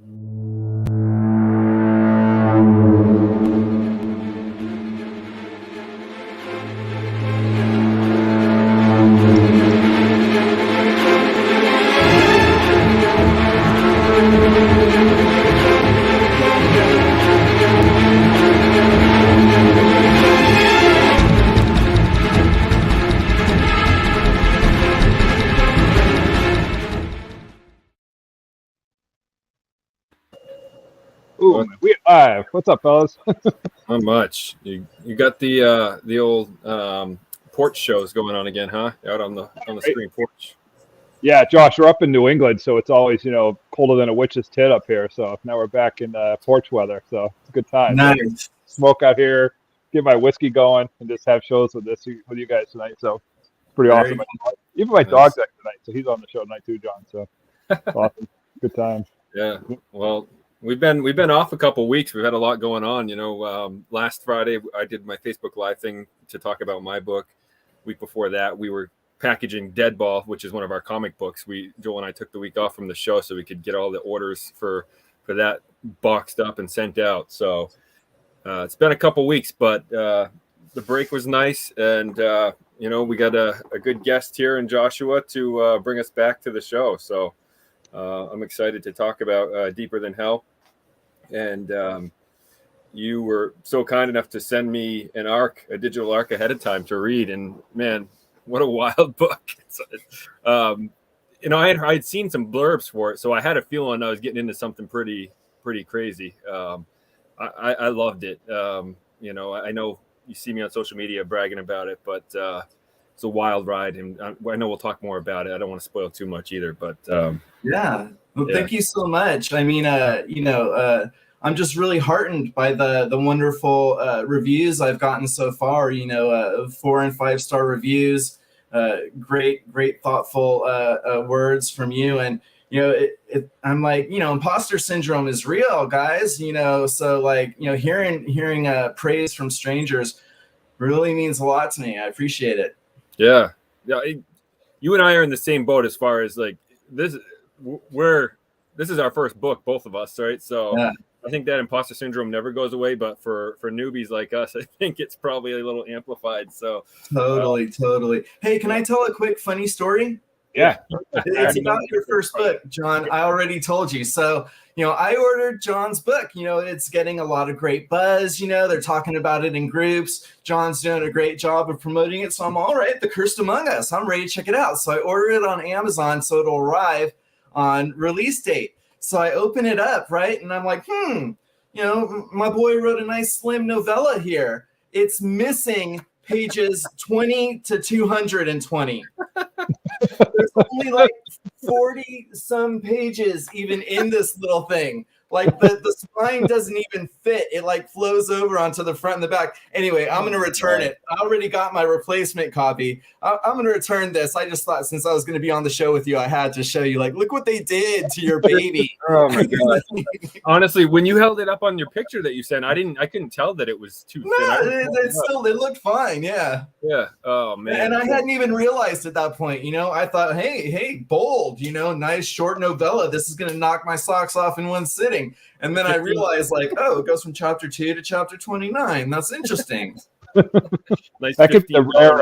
Ooh, we live. What's up, fellas? Not much. You got the old porch shows going on again, huh? Out on the screen porch. Yeah, Josh, we're up in New England, so it's always colder than a witch's tit up here. So now we're back in porch weather, so it's a good time. Nice. Smoke out here, get my whiskey going, and just have shows with you guys tonight. So it's pretty awesome. Even my dog's out tonight, so he's on the show tonight too, John. So awesome, good time. Yeah. Well, we've been off a couple weeks. We've had a lot going on. Last Friday I did my Facebook Live thing to talk about my book. Week before that, we were packaging Deadball, which is one of our comic books. Joel and I took the week off from the show so we could get all the orders for that boxed up and sent out. So it's been a couple weeks, but the break was nice, and we got a good guest here in Joshua to bring us back to the show. So I'm excited to talk about Deeper Than Hell. And you were so kind enough to send me a digital arc ahead of time to read. And man, what a wild book. I had seen some blurbs for it, so I had a feeling I was getting into something pretty crazy. I loved it. I know you see me on social media bragging about it, but it's a wild ride, and I know we'll talk more about it. I don't want to spoil too much either, but thank you so much. I mean, I'm just really heartened by the wonderful reviews I've gotten so far. 4 and 5 star reviews, great thoughtful words from you, and I'm like, imposter syndrome is real, guys. So hearing praise from strangers really means a lot to me. I appreciate it. Yeah. You and I are in the same boat as far as like this. This is our first book, both of us, right? So yeah. I think that imposter syndrome never goes away, but for newbies like us, I think it's probably a little amplified. So totally. Hey, can I tell a quick funny story? Yeah. It's about your first book, John. I already told you. So, I ordered John's book. It's getting a lot of great buzz. They're talking about it in groups. John's doing a great job of promoting it. So I'm all right. The Cursed Among Us. I'm ready to check it out. So I ordered it on Amazon so it'll arrive on release date. So I open it up, right? And I'm like, my boy wrote a nice slim novella here. It's missing pages 20 to 220. There's only like 40 some pages even in this little thing. Like the spine doesn't even fit. It like flows over onto the front and the back. Anyway, I'm going to return it. I already got my replacement copy. I'm going to return this. I just thought since I was going to be on the show with you, I had to show you, like, look what they did to your baby. Oh my God. Honestly, when you held it up on your picture that you sent, I couldn't tell that it was too thin. It looked fine. Yeah. Yeah. Oh man. And I hadn't even realized at that point, I thought, hey, bold, nice short novella. This is going to knock my socks off in one sitting. And then I realized, like, it goes from chapter 2 to chapter 29. That's interesting. Nice. That could be the rare,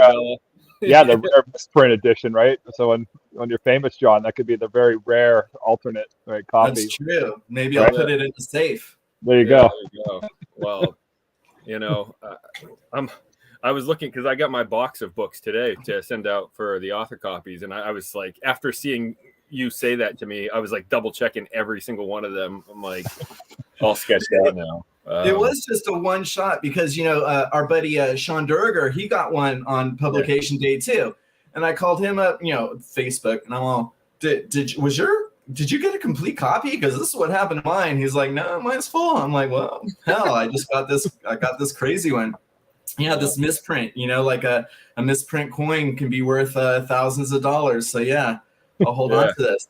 the rare misprint edition, right? So when you're famous, John, that could be the very rare alternate copy. That's true. Maybe I'll put it in the safe. There you go. Well, I was looking because I got my box of books today to send out for the author copies, and I was like, after seeing you say that to me, I was like double checking every single one of them. I'm like all sketched out now. It was just a one shot because our buddy Sean Durger, he got one on publication day too, and I called him up, Facebook, and I'm all, did you get a complete copy? Because this is what happened to mine. He's like, no, mine's full. I'm like, well, hell, I got this crazy one. Yeah, this misprint. Like a misprint coin can be worth thousands of dollars. So yeah. I'll hold on to this.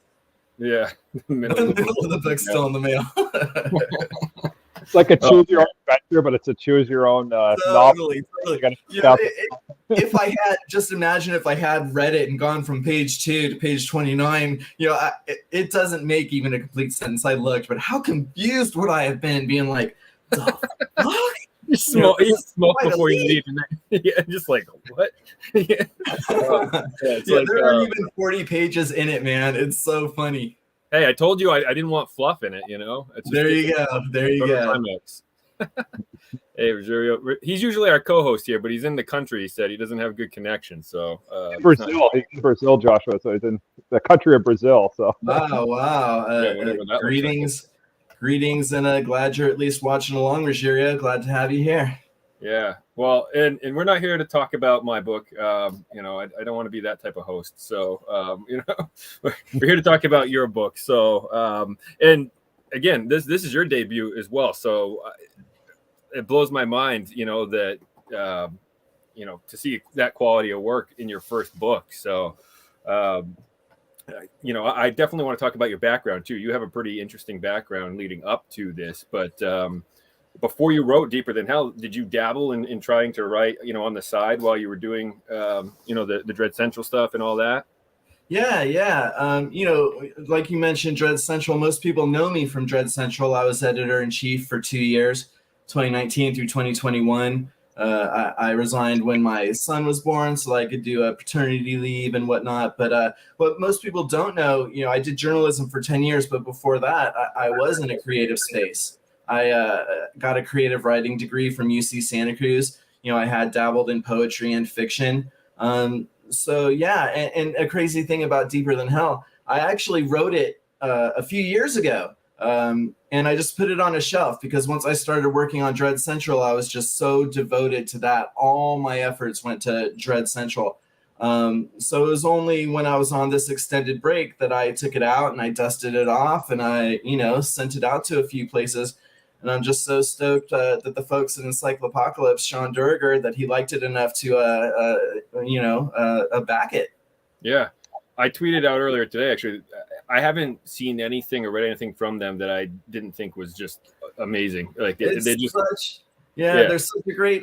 Yeah. The middle of the book's still in the mail. It's like a choose your own adventure, but it's a choose your own novel. Totally. You know, if I had, just imagine if I had read it and gone from page 2 to page 29, you know, it doesn't make even a complete sentence. I looked, but how confused would I have been being like, the fuck? You smoke before you leave. Yeah, just like, what? Yeah. There aren't even 40 pages in it, man. It's so funny. Hey, I told you I didn't want fluff in it, you know? It's there you go. Hey, Rosario, he's usually our co-host here, but he's in the country. He said he doesn't have good connection, so Brazil. He's in Brazil, Joshua. So he's in the country of Brazil. So wow. Greetings, and glad you're at least watching along, Rosario. Glad to have you here. Yeah, well, and we're not here to talk about my book. You know, I don't want to be that type of host. So, you know, we're here to talk about your book. So, and again, this is your debut as well. So it blows my mind, you know, that, you know, to see that quality of work in your first book. So, you know, I definitely want to talk about your background too. You have a pretty interesting background leading up to this, but before you wrote Deeper Than Hell, did you dabble in trying to write, you know, on the side while you were doing, you know, the Dread Central stuff and all that? Yeah. You know, like you mentioned, Dread Central, most people know me from Dread Central. I was editor-in-chief for 2 years, 2019 through 2021. I resigned when my son was born so I could do a paternity leave and whatnot. But what most people don't know, you know, I did journalism for 10 years, but before that, I was in a creative space. I got a creative writing degree from UC Santa Cruz. You know, I had dabbled in poetry and fiction. So yeah, and a crazy thing about Deeper Than Hell, I actually wrote it a few years ago. And I just put it on a shelf because once I started working on Dread Central, I was just so devoted to that. All my efforts went to Dread Central. So it was only when I was on this extended break that I took it out and I dusted it off and I, you know, sent it out to a few places. And I'm just so stoked that the folks at Encyclopocalypse, Sean Durger, that he liked it enough to, you know, back it. Yeah. I tweeted out earlier today, actually, I haven't seen anything or read anything from them that I didn't think was just amazing. Like they just they're such a great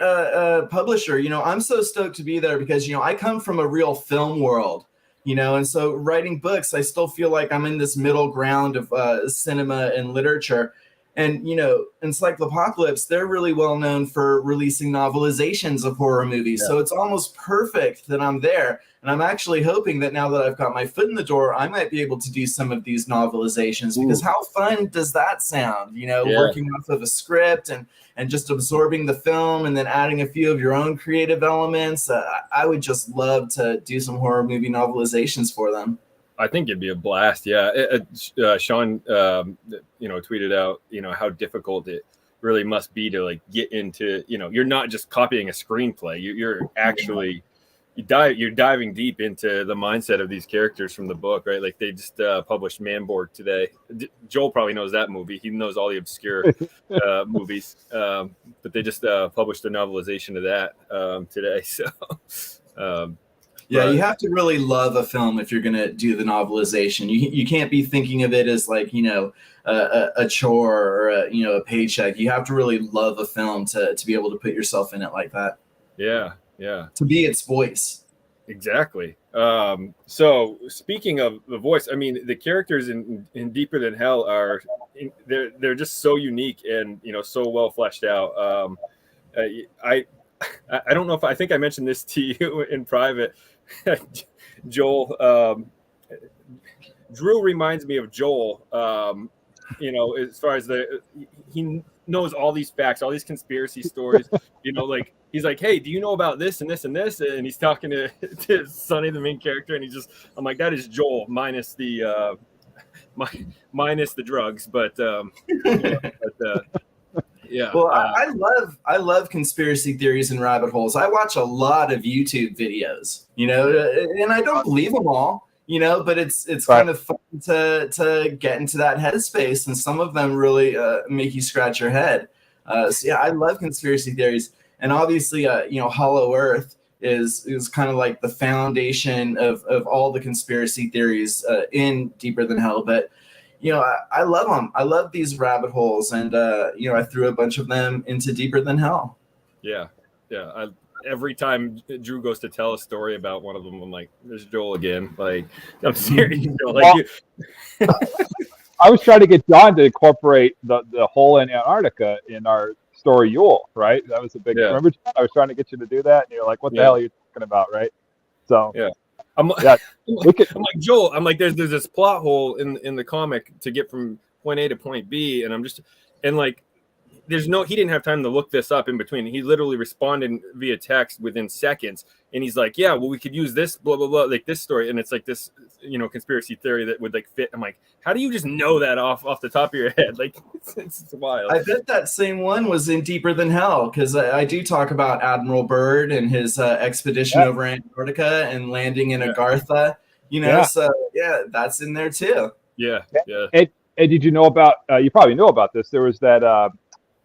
publisher. You know, I'm so stoked to be there because, you know, I come from a real film world, you know, and so writing books, I still feel like I'm in this middle ground of cinema and literature. And, you know, Encyclopocalypse, they're really well known for releasing novelizations of horror movies. Yeah. So it's almost perfect that I'm there. And I'm actually hoping that now that I've got my foot in the door, I might be able to do some of these novelizations. Because how fun does that sound? You know, working off of a script and just absorbing the film and then adding a few of your own creative elements. I would just love to do some horror movie novelizations for them. I think it'd be a blast. Yeah. Sean, you know, tweeted out, you know, how difficult it really must be to like get into, you know, you're not just copying a screenplay. You're actually, you're diving deep into the mindset of these characters from the book, right? Like they just published Manborg today. Joel probably knows that movie. He knows all the obscure movies, but they just published a novelization of that today. So, yeah, you have to really love a film if you're going to do the novelization. You can't be thinking of it as like, you know, a chore or a paycheck. You have to really love a film to be able to put yourself in it like that. Yeah. To be its voice. Exactly. So speaking of the voice, I mean, the characters in Deeper Than Hell are they're just so unique and, you know, so well fleshed out. I don't know if I think I mentioned this to you in private. Joel, Drew reminds me of Joel, you know, as far as he knows all these facts, all these conspiracy stories, you know, like he's like, hey, do you know about this and this and this? And he's talking to Sonny, the main character. And I'm like, that is Joel minus the drugs. But, yeah. Well, I love conspiracy theories and rabbit holes. I watch a lot of YouTube videos, you know, and I don't believe them all, you know, but it's kind of fun to get into that headspace, and some of them really make you scratch your head. So yeah, I love conspiracy theories, and obviously, you know, Hollow Earth is kind of like the foundation of all the conspiracy theories in Deeper Than Hell, but. I love them. I love these rabbit holes, and I threw a bunch of them into Deeper Than Hell. Yeah. Every time Drew goes to tell a story about one of them, I'm like, "There's Joel again." Like, I'm serious. I was trying to get John to incorporate the hole in Antarctica in our story Yule, right? That was a big. Yeah. Remember, John? I was trying to get you to do that, and you're like, "What the hell are you talking about?" Right? So yeah. I'm like, Joel. I'm like, there's this plot hole in the comic to get from point A to point B, and like, he didn't have time to look this up in between. He literally responded via text within seconds, and he's like, yeah, well, we could use this blah blah blah, like this story, and it's like this conspiracy theory that would like fit. I'm like, how do you just know that off the top of your head? Like, it's wild. I bet that same one was in Deeper Than Hell, because I do talk about Admiral Byrd and his expedition over Antarctica and landing in Agartha. So yeah, that's in there too. Yeah. And did you know about? You probably know about this. There was that.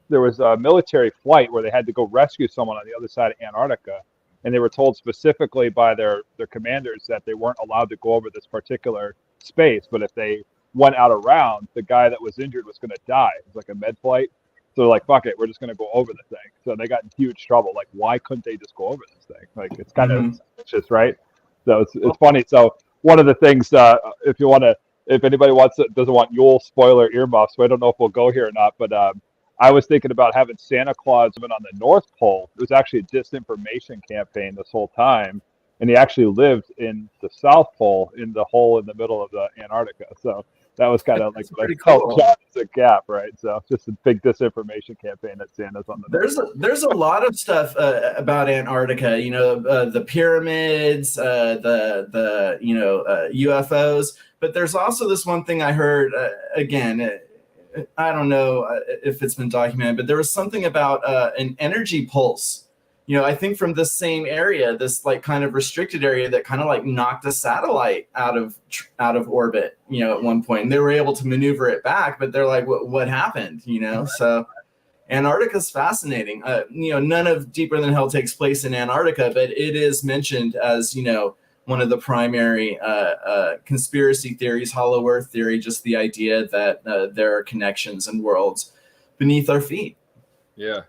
There was a military flight where they had to go rescue someone on the other side of Antarctica, and they were told specifically by their commanders that they weren't allowed to go over this particular space. But if they went out around, the guy that was injured was going to die. It was like a med flight. So they're like, fuck it, we're just going to go over the thing. So they got in huge trouble. Like, why couldn't they just go over this thing? Like, it's kind of suspicious, right? So it's funny. So one of the things, if anybody doesn't want Yule spoiler earmuffs, so I don't know if we'll go here or not, but I was thinking about having Santa Claus live on the North Pole. It was actually a disinformation campaign this whole time, and he actually lived in the South Pole in the hole in the middle of the Antarctica. So that was kind of like cool. a gap, right? So just a big disinformation campaign that Santa's on the. There's a lot of stuff about Antarctica. The pyramids, the UFOs, but there's also this one thing I heard again. I don't know if it's been documented, but there was something about an energy pulse. I think from this same area, this like kind of restricted area that kind of like knocked a satellite out of orbit, at one point, and they were able to maneuver it back. But they're like, what happened? So Antarctica's fascinating. None of Deeper Than Hell takes place in Antarctica, but it is mentioned as one of the primary conspiracy theories, hollow earth theory, just the idea that there are connections and worlds beneath our feet. Yeah.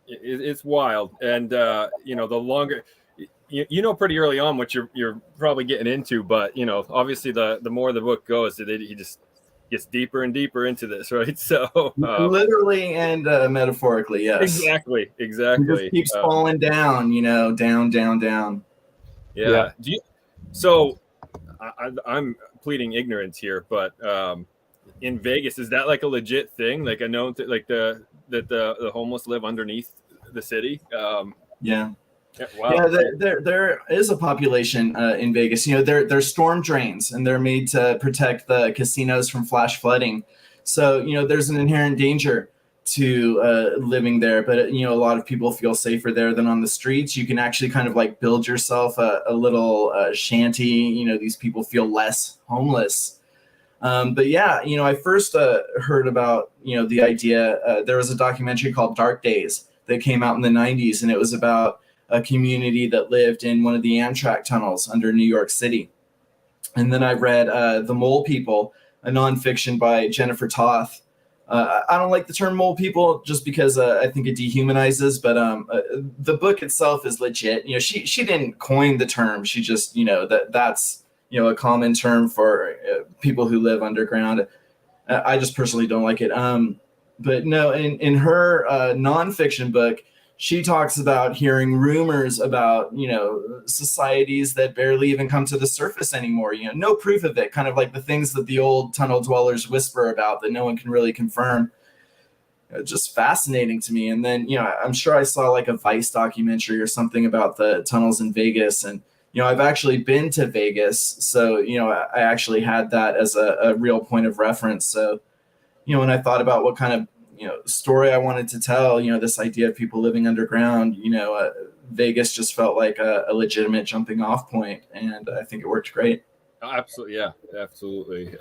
It's wild. And, the longer, pretty early on what you're probably getting into, but, obviously the more the book goes, he just gets deeper and deeper into this, right? So literally and metaphorically, yes. Exactly. He just keeps falling down, down. Yeah. So I'm pleading ignorance here, but in Vegas, is that like a legit thing? Like I know like that the homeless live underneath the city. Yeah. Wow. Yeah, there is a population in Vegas. They're storm drains, and they're made to protect the casinos from flash flooding. So there's an inherent danger to living there, but a lot of people feel safer there than on the streets. You can actually kind of like build yourself a little shanty. These people feel less homeless. But yeah, I first heard about the idea. There was a documentary called Dark Days that came out in the 90s, and it was about a community that lived in one of the Amtrak tunnels under New York City. And then I read The Mole People, a nonfiction by Jennifer Toth. I don't like the term mole people just because I think it dehumanizes, but the book itself is legit. She didn't coin the term. She just, that's a common term for people who live underground. I just personally don't like it. But no, in her nonfiction book, she talks about hearing rumors about, societies that barely even come to the surface anymore. No proof of it, kind of like the things that the old tunnel dwellers whisper about that no one can really confirm. Just fascinating to me. And then, I'm sure I saw like a Vice documentary or something about the tunnels in Vegas. And, I've actually been to Vegas. So, I actually had that as a real point of reference. So, when I thought about what kind of, story I wanted to tell, this idea of people living underground, Vegas just felt like a legitimate jumping off point. And I think it worked great. Absolutely. Yeah, absolutely.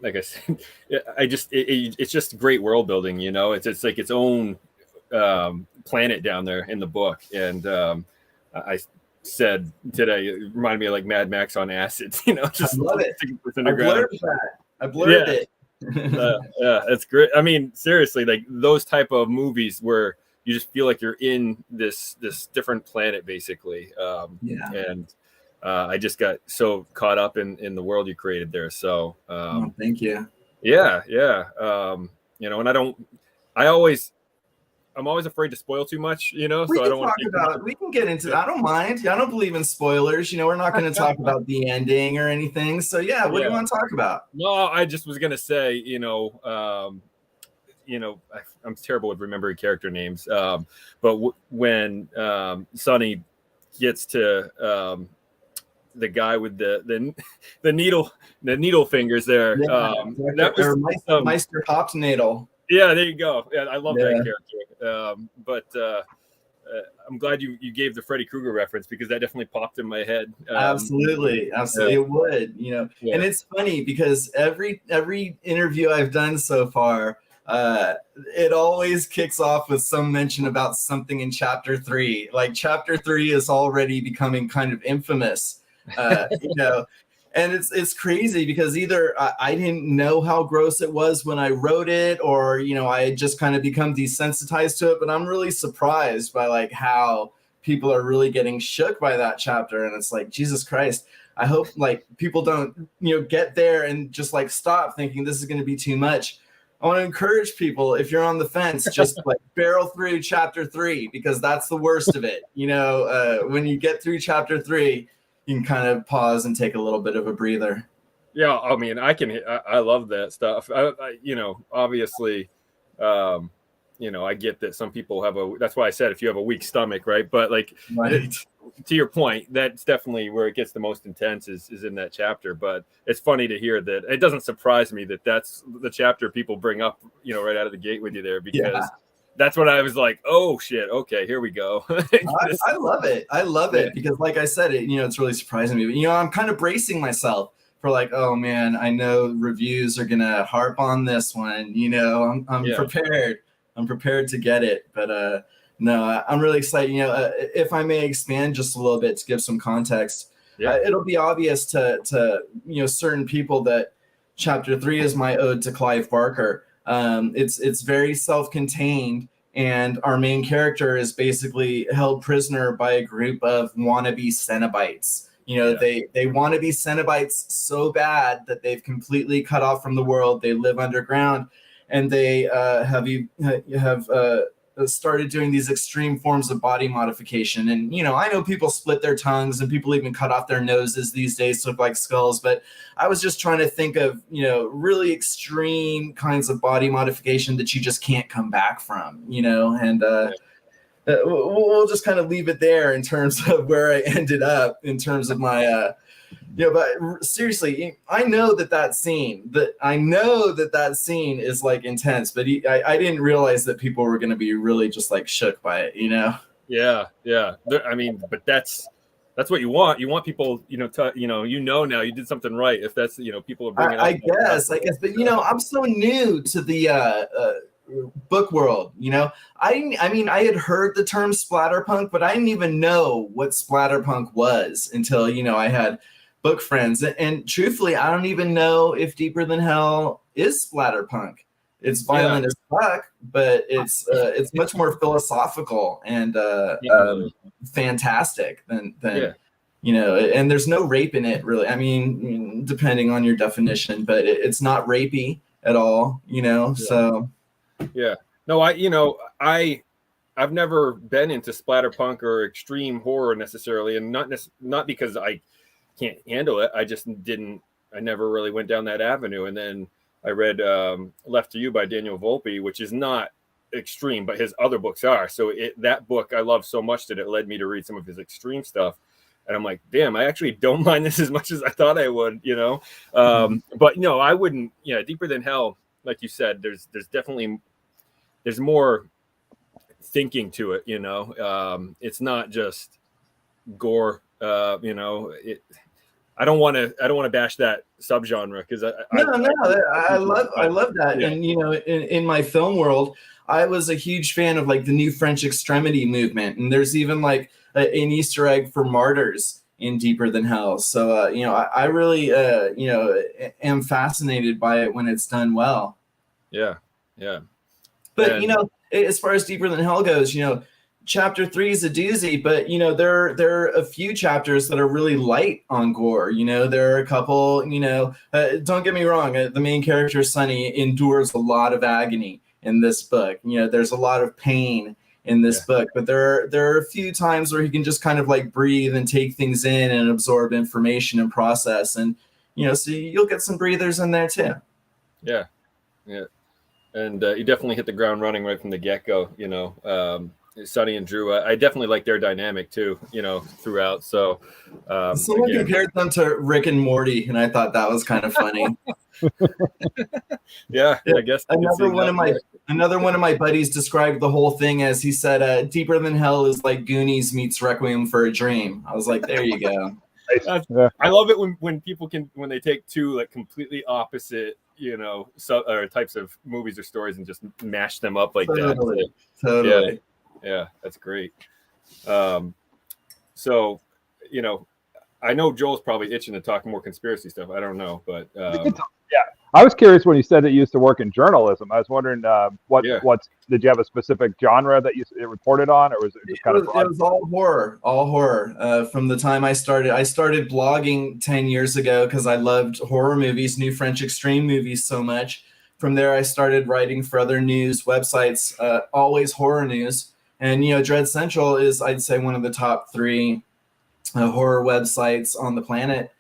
Like I said, it's just great world building, it's like its own planet down there in the book. And said today. It reminded me of like Mad Max on acid. You know, just I love it. I blurred that. I blurred it. Yeah, that's great. I mean, seriously, like those type of movies where you just feel like you're in this different planet, basically. And I just got so caught up in the world you created there. So thank you. Yeah. You know, and I'm always afraid to spoil too much, you know. We so I can don't want talk about. We can get into. I don't mind. I don't believe in spoilers. You know, we're not going to talk about the ending or anything. So yeah, what do you want to talk about? No, I just was going to say, I'm terrible with remembering character names. But when Sonny gets to the guy with the needle fingers there, that was Meister Hopsnadel. Yeah, there you go. Yeah, I love that character. But I'm glad you gave the Freddy Krueger reference because that definitely popped in my head. Absolutely, it would. You know, and it's funny because every interview I've done so far, it always kicks off with some mention about something in chapter 3. Like chapter 3 is already becoming kind of infamous. You know. And it's crazy because either I didn't know how gross it was when I wrote it, or you know I had just kind of become desensitized to it. But I'm really surprised by like how people are really getting shook by that chapter, and it's like Jesus Christ. I hope like people don't get there and just like stop thinking this is going to be too much. I want to encourage people, if you're on the fence, just like barrel through chapter 3 because that's the worst of it. When you get through chapter 3. You can kind of pause and take a little bit of a breather. Yeah, I mean, I love that stuff. Obviously, I get that some people that's why I said if you have a weak stomach, right? But like, to your point, that's definitely where it gets the most intense is in that chapter. But it's funny to hear that. It doesn't surprise me that that's the chapter people bring up, right out of the gate with you there because that's when I was like, oh shit, okay, here we go. I love it. I love it because like I said, it's really surprising me. But I'm kind of bracing myself for like, oh man, I know reviews are gonna harp on this one. I'm prepared. I'm prepared to get it. But no, I'm really excited. If I may expand just a little bit to give some context, it'll be obvious to certain people that chapter 3 is my ode to Clive Barker. It's very self-contained, and our main character is basically held prisoner by a group of wannabe Cenobites. They want to be Cenobites so bad that they've completely cut off from the world. They live underground, and they have started doing these extreme forms of body modification. And, I know people split their tongues and people even cut off their noses these days to look like skulls. But I was just trying to think of, really extreme kinds of body modification that you just can't come back from, and we'll just kind of leave it there in terms of where I ended up in terms of my but seriously, I know that scene is like intense, but I didn't realize that people were going to be really just like shook by it, Yeah. I mean, but that's what you want. You want people, now you did something right. If that's, people are bringing I guess, but I'm so new to the book world. I had heard the term splatterpunk, but I didn't even know what splatterpunk was until, I had book friends, and truthfully I don't even know if Deeper Than Hell is splatterpunk. It's violent as fuck, but it's much more philosophical and fantastic than and there's no rape in it really. I mean, depending on your definition, but it's not rapey at all, so no, I've never been into splatterpunk or extreme horror necessarily, and not because I can't handle it. I never really went down that avenue. And then I read Left to You by Daniel Volpe, which is not extreme, but his other books are. So that book I love so much that it led me to read some of his extreme stuff. And I'm like, damn, I actually don't mind this as much as I thought I would, But no, I wouldn't. Deeper Than Hell, like you said, there's definitely more thinking to it. It's not just gore. I don't want to bash that subgenre because I love that. Yeah. And in my film world, I was a huge fan of like the new French extremity movement, and there's even like an Easter egg for martyrs in Deeper Than Hell. So, I really, am fascinated by it when it's done well. Yeah. Yeah. But, And as far as Deeper Than Hell goes, chapter 3 is a doozy, but there are a few chapters that are really light on gore. There are a couple. Don't get me wrong, the main character Sonny endures a lot of agony in this book. There's a lot of pain in this book, but there are a few times where he can just kind of like breathe and take things in and absorb information and process, and so you'll get some breathers in there too. Yeah. And you definitely hit the ground running right from the get-go. Sonny and Drew, I definitely like their dynamic too, throughout. So someone compared them to Rick and Morty, and I thought that was kind of funny. Yeah, I guess another one of my buddies described the whole thing as, he said, Deeper Than Hell is like Goonies meets Requiem for a Dream. I was like, there you go. I love it when people when they take two like completely opposite types of movies or stories and just mash them up like that. Totally. Yeah, that's great. So, I know Joel's probably itching to talk more conspiracy stuff. I don't know, but I was curious when you said that you used to work in journalism. I was wondering what's did you have a specific genre that you reported on, or was it just kind of broad? It was all horror. From the time I started blogging 10 years ago because I loved horror movies, New French Extreme movies so much. From there, I started writing for other news websites, always horror news. And, Dread Central is, I'd say, one of the top 3 horror websites on the planet.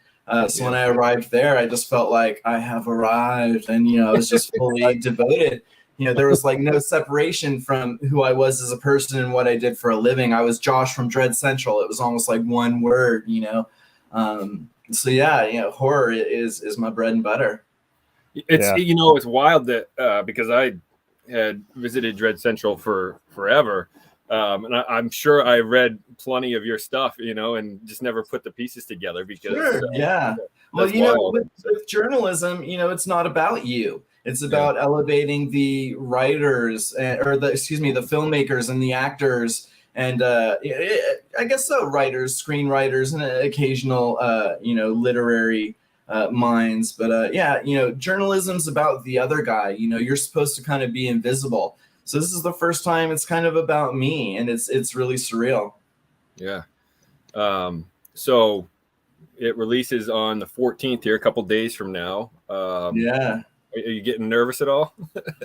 So when I arrived there, I just felt like I have arrived, and I was just fully devoted. There was like no separation from who I was as a person and what I did for a living. I was Josh from Dread Central. It was almost like one word, So yeah, horror is my bread and butter. It's it's wild that because I had visited Dread Central for forever. And I'm sure I read plenty of your stuff, and just never put the pieces together because well, with journalism, it's not about you. It's about elevating the writers the filmmakers and the actors and I guess so, writers, screenwriters, and occasional literary minds. But journalism's about the other guy. You're supposed to kind of be invisible. So this is the first time it's kind of about me, and it's really surreal. Yeah. So it releases on the 14th here, a couple days from now. Are you getting nervous at all?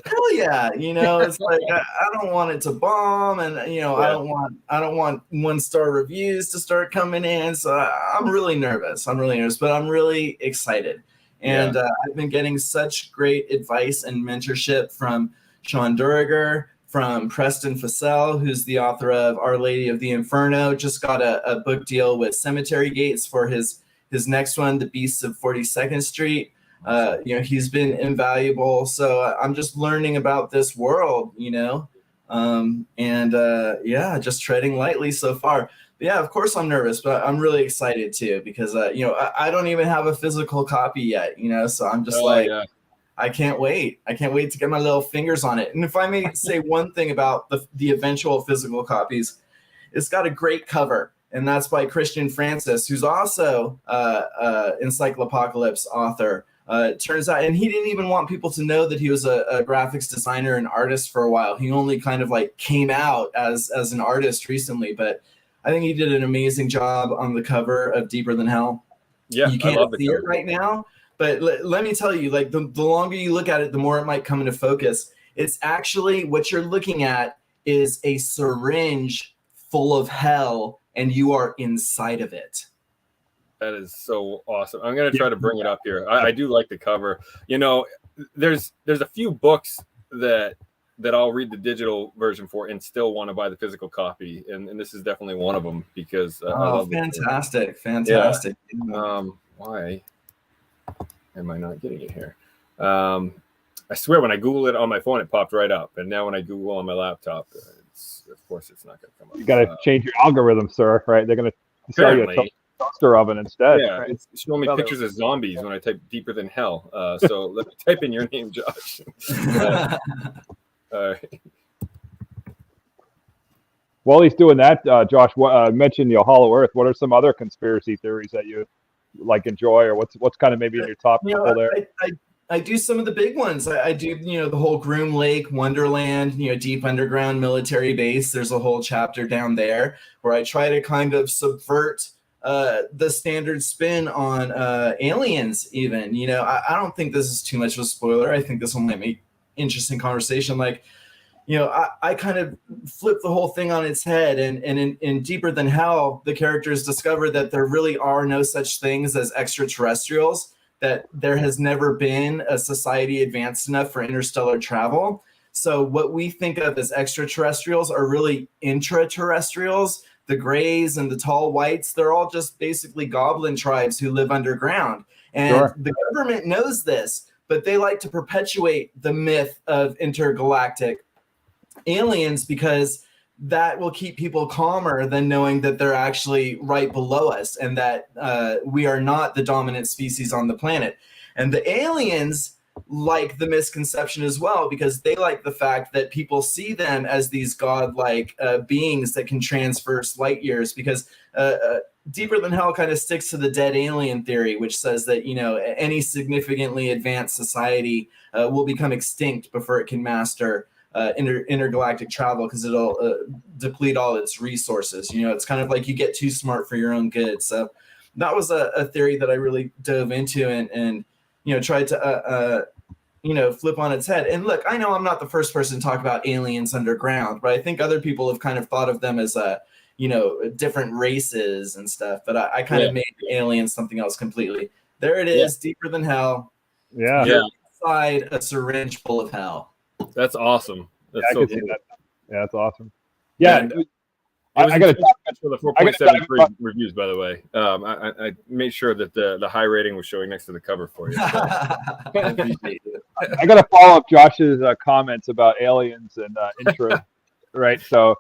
Hell yeah. It's like I don't want it to bomb, and I don't want 1-star reviews to start coming in. So I'm really nervous, but I'm really excited. And I've been getting such great advice and mentorship from Sean Duriger, from Preston Fassell, who's the author of Our Lady of the Inferno. Just got a book deal with Cemetery Gates for his next one, The Beasts of 42nd Street. He's been invaluable. So I'm just learning about this world, just treading lightly so far. But yeah, of course I'm nervous, but I'm really excited too, because, I don't even have a physical copy yet, so I'm just I can't wait. I can't wait to get my little fingers on it. And if I may say one thing about the eventual physical copies, it's got a great cover. And that's by Christian Francis, who's also Encyclopocalypse author. It turns out, and he didn't even want people to know that he was a graphics designer and artist for a while. He only kind of like came out as an artist recently. But I think he did an amazing job on the cover of Deeper Than Hell. Yeah, you can't see it right now. But let me tell you, like the longer you look at it, the more it might come into focus. It's actually what you're looking at is a syringe full of hell, and you are inside of it. That is so awesome. I'm going to try to bring it up here. I do like the cover. There's a few books that I'll read the digital version for and still want to buy the physical copy. And this is definitely one of them because I love fantastic. Yeah. Why am I not getting it here? I swear when I Google it on my phone, it popped right up. And now when I Google on my laptop, of course it's not going to come up. You got to change your algorithm, sir, right? They're going to sell you a toaster oven instead. Yeah, right? It's showing me pictures of zombies when I type Deeper Than Hell. So let me type in your name, Josh. While he's doing that, Josh mentioned Hollow Earth. What are some other conspiracy theories that you like enjoy, or what's kind of maybe in your top couple there? I do some of the big ones. I do, the whole Groom Lake Wonderland, deep underground military base. There's a whole chapter down there where I try to kind of subvert the standard spin on aliens even. I don't think this is too much of a spoiler. I think this one might make interesting conversation. Like, I kind of flip the whole thing on its head, and in Deeper Than Hell, the characters discover that there really are no such things as extraterrestrials, that there has never been a society advanced enough for interstellar travel. So what we think of as extraterrestrials are really intraterrestrials. The Greys and the Tall Whites, they're all just basically goblin tribes who live underground. And the government knows this, but they like to perpetuate the myth of intergalactic aliens because that will keep people calmer than knowing that they're actually right below us and that we are not the dominant species on the planet. And the aliens like the misconception as well, because they like the fact that people see them as these godlike beings that can transverse light years, because Deeper Than Hell kind of sticks to the dead alien theory, which says that, any significantly advanced society will become extinct before it can master intergalactic travel, because it'll deplete all its resources. It's kind of like you get too smart for your own good. So that was a theory that I really dove into and tried to flip on its head. And look, I know I'm not the first person to talk about aliens underground, but I think other people have kind of thought of them as different races and stuff. But I kind of made aliens something else completely. There it is, Deeper Than Hell. Yeah. Inside a syringe full of hell. That's awesome. That's I so could cool. see that. Yeah, that's awesome. Yeah, And, I got to talk for the 4.7 reviews, by the way. I made sure that the high rating was showing next to the cover for you. So. I got to follow up Josh's comments about aliens and intra, right? So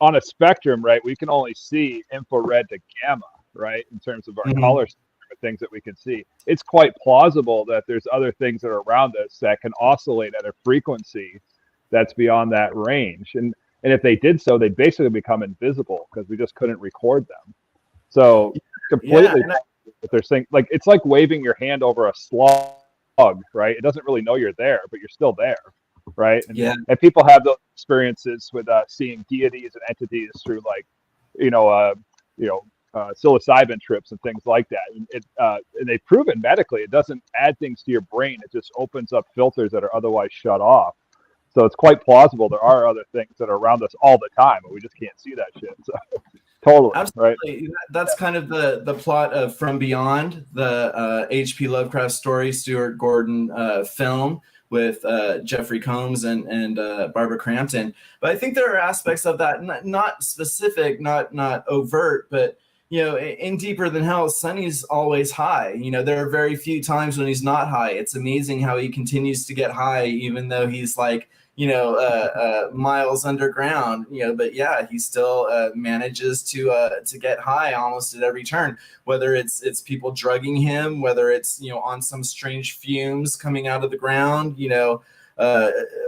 on a spectrum, right, we can only see infrared to gamma, right, in terms of our color spectrum, things that we can see. It's quite plausible that there's other things that are around us that can oscillate at a frequency that's beyond that range. And if they did so, they'd basically become invisible because we just couldn't record them. So completely, they're saying, like, it's like waving your hand over a slug, right? It doesn't really know you're there, but you're still there, right? And people have those experiences with seeing deities and entities through, like, psilocybin trips and things like that. And they've proven medically it doesn't add things to your brain. It just opens up filters that are otherwise shut off. So it's quite plausible there are other things that are around us all the time, but we just can't see that shit. So totally. Absolutely. Right? That's kind of the plot of From Beyond, the H.P. Lovecraft story, Stuart Gordon film with Jeffrey Combs and Barbara Crampton. But I think there are aspects of that, not specific, not overt, but in Deeper Than Hell, Sonny's always high. There are very few times when he's not high. It's amazing how he continues to get high, even though he's like, miles underground, but yeah, he still manages to get high almost at every turn, whether it's people drugging him, whether it's, on some strange fumes coming out of the ground,